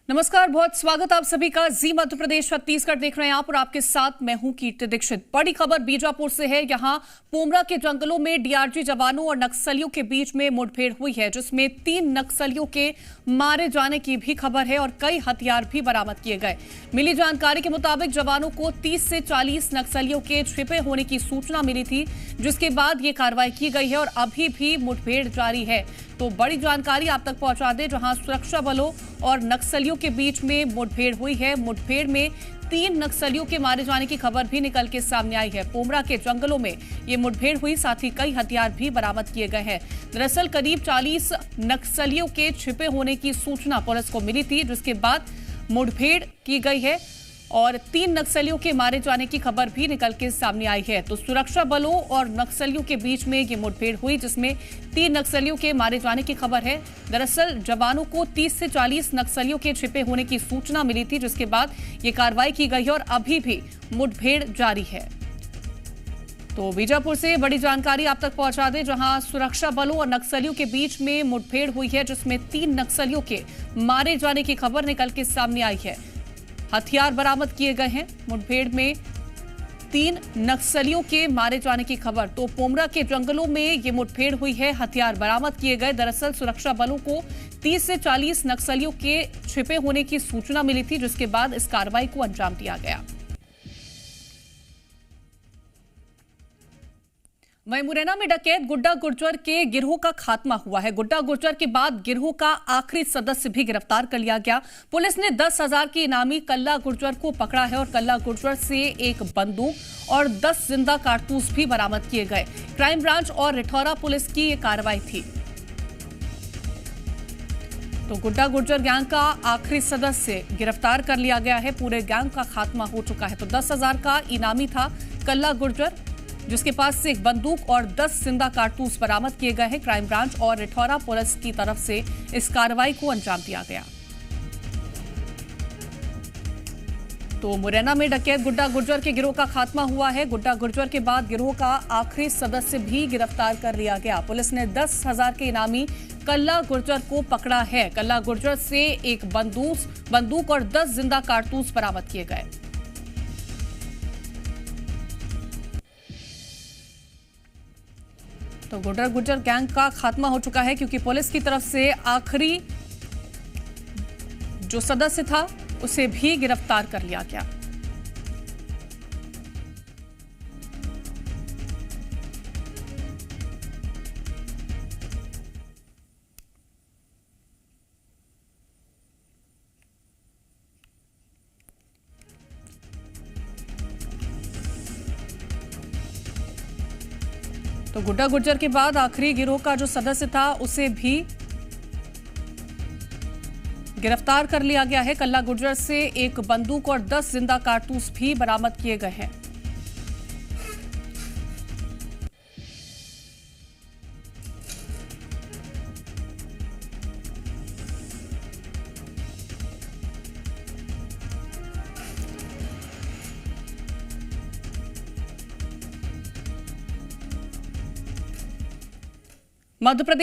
नमस्कार, बहुत स्वागत आप सभी का। जी मध्य प्रदेश छत्तीसगढ़ देख रहे हैं आप और आपके साथ मैं हूं कीर्ति दीक्षित। बड़ी खबर बीजापुर से है। यहां पोमरा के जंगलों में डीआरजी जवानों और नक्सलियों के बीच में मुठभेड़ हुई है, जिसमें 3 नक्सलियों के मारे जाने की भी खबर है और कई हथियार भी बरामद किए गए। मिली जानकारी के मुताबिक जवानों को 30 से 40 नक्सलियों के छिपे होने की सूचना मिली थी, जिसके बाद ये कार्रवाई की गई है और अभी भी मुठभेड़ जारी है। तो बड़ी जानकारी आप तक पहुंचा दें, जहां सुरक्षा बलों और नक्सलियों के बीच में मुठभेड़ हुई है। मुठभेड़ में 3 नक्सलियों के मारे जाने की खबर भी निकल के सामने आई है। पोमरा के जंगलों में ये मुठभेड़ हुई, साथ ही कई हथियार भी बरामद किए गए हैं। दरअसल करीब 40 नक्सलियों के छिपे होने की सूचना पुलिस को मिली थी, जिसके बाद मुठभेड़ की गई है और 3 नक्सलियों के मारे जाने की खबर भी निकल के सामने आई है। तो सुरक्षा बलों और नक्सलियों के बीच में ये मुठभेड़ हुई, जिसमें 3 नक्सलियों के मारे जाने की खबर है। दरअसल जवानों को 30 से 40 नक्सलियों के छिपे होने की सूचना मिली थी, जिसके बाद ये कार्रवाई की गई है और अभी भी मुठभेड़ जारी है। तो बीजापुर से बड़ी जानकारी आप तक पहुंचा दें, जहां सुरक्षा बलों और नक्सलियों के बीच में मुठभेड़ हुई है, जिसमें 3 नक्सलियों के मारे जाने की खबर निकल के सामने आई है। हथियार बरामद किए गए हैं। मुठभेड़ में 3 नक्सलियों के मारे जाने की खबर। तो पोमरा के जंगलों में ये मुठभेड़ हुई है, हथियार बरामद किए गए। दरअसल सुरक्षा बलों को 30 से 40 नक्सलियों के छिपे होने की सूचना मिली थी, जिसके बाद इस कार्रवाई को अंजाम दिया गया। वहीं मुरैना में डकैत गुड्डा गुर्जर के गिरोह का खात्मा हुआ है। गुड्डा गुर्जर के बाद गिरोह का आखिरी सदस्य भी गिरफ्तार कर लिया गया। पुलिस ने 10,000 के इनामी कल्ला गुर्जर को पकड़ा है और कल्ला गुर्जर से एक बंदूक और 10 जिंदा कारतूस भी बरामद किए गए। क्राइम ब्रांच और रिठौरा पुलिस की ये कार्रवाई थी। तो गुड्डा गुर्जर गैंग का आखिरी सदस्य गिरफ्तार कर लिया गया है। पूरे गैंग का खात्मा हो चुका है। तो 10,000 का इनामी था कल्ला गुर्जर, जिसके पास से एक बंदूक और 10 जिंदा कारतूस बरामद किए गए हैं। क्राइम ब्रांच और रिठौरा पुलिस की तरफ से इस कार्रवाई को अंजाम दिया गया। तो मुरैना में डकैत गुड्डा गुर्जर के गिरोह का खात्मा हुआ है। गुड्डा गुर्जर के बाद गिरोह का आखिरी सदस्य भी गिरफ्तार कर लिया गया। पुलिस ने 10,000 के इनामी कल्ला गुर्जर को पकड़ा है। कल्ला गुर्जर से एक बंदूक और 10 जिंदा कारतूस बरामद किए गए। तो गुड्डा गुर्जर गैंग का खात्मा हो चुका है, क्योंकि पुलिस की तरफ से आखिरी जो सदस्य था उसे भी गिरफ्तार कर लिया गया। तो गुड्डा गुर्जर के बाद आखिरी गिरोह का जो सदस्य था उसे भी गिरफ्तार कर लिया गया है। कल्ला गुर्जर से एक बंदूक और 10 जिंदा कारतूस भी बरामद किए गए हैं। मध्य प्रदेश